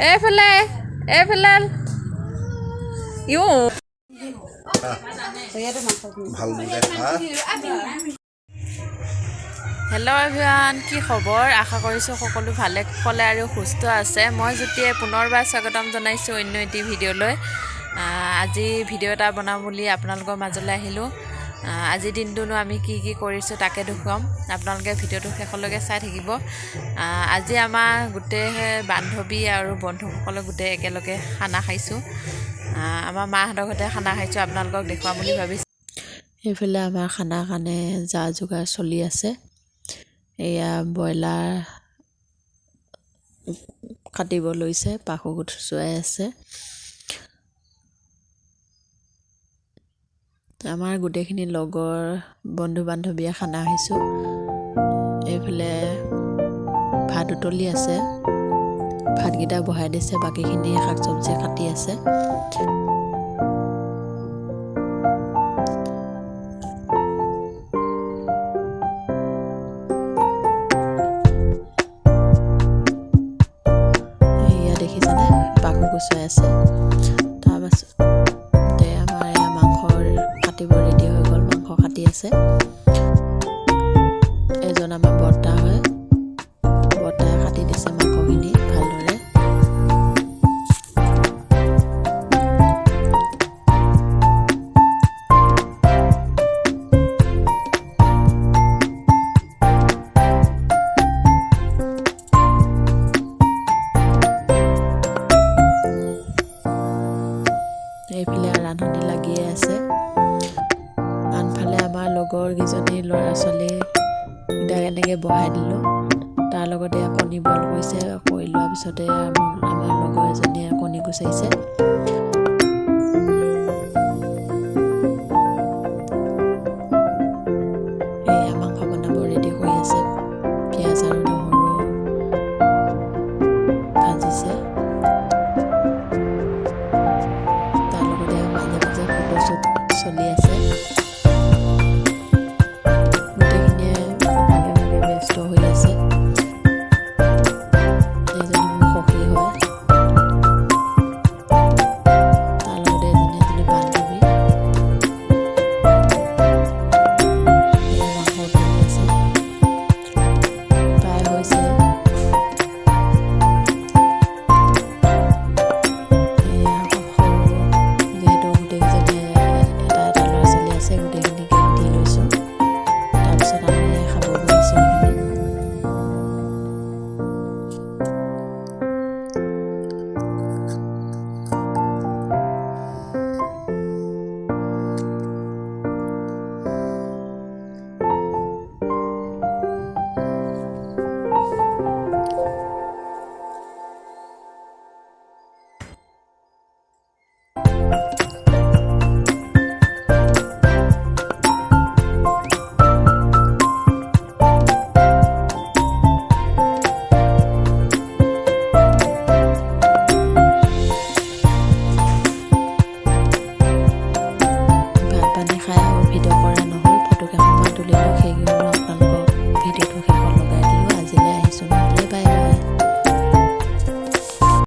এইফালে এইফালে U hello' everyone, কি খবৰ? আশা কৰিছোঁ সকলো ভালে কুশলে আৰু সুস্থ আছে। মই যতিয়ে পুনৰবাৰ স্বাগতম জনাইছোঁ অন্য এটি ভিডিঅ'লৈ। আজি ভিডিঅ' এটা বনাম বুলি আপোনালোকৰ মাজলৈ আহিলোঁ। আজিৰ দিনটোনো আমি কি কি কৰিছোঁ তাকে দেখুৱাম। আপোনালোকে ভিডিঅ'টো শেষলৈকে চাই থাকিব। আজি আমাৰ গোটেই বান্ধৱী আৰু বন্ধুসকলে গোটেই একেলগে খানা খাইছোঁ। আমাৰ মাহঁতৰ ঘৰতে খানা খাইছোঁ, আপোনালোকক দেখুৱাম বুলি ভাবিছোঁ। এইফালে আমাৰ খানাৰ কাৰণে যা যোগাৰ চলি আছে। এয়া ব্ৰইলাৰ কাটিব লৈছে, পাখু গুচুৱাই আছে। আমাৰ গোটেইখিনি লগৰ বন্ধু বান্ধৱীয়ে খানা খাইছোঁ। এইফালে ভাত উতলি আছে, ভাতকেইটা বহাই দিছে, বাকীখিনি শাক চব্জি কাটি আছে। এয়া দেখিছেনে, পাখু গুচুৱাই আছে। তাৰপাছতে আমাৰ এয়া মাংসৰ কাটিব ৰেডি হৈ গ'ল, মাংস কাটি আছে। এজন আমাৰ বৰ্তা হয়, বৰ্তাই কাটি দিছে মাংসখিনি ভালদৰে। এইফালে ৰান্ধনি লাগিয়ে আছে। আনফালে আমাৰ লগৰ কেইজনীৰ ল'ৰা ছোৱালীকেইটাক এনেকৈ বহাই দিলোঁ। তাৰ লগতে কণী বইল কৰিছে, কৰি লোৱাৰ পিছতে আমাৰ লগৰ এজনীয়ে কণী গুচাইছে।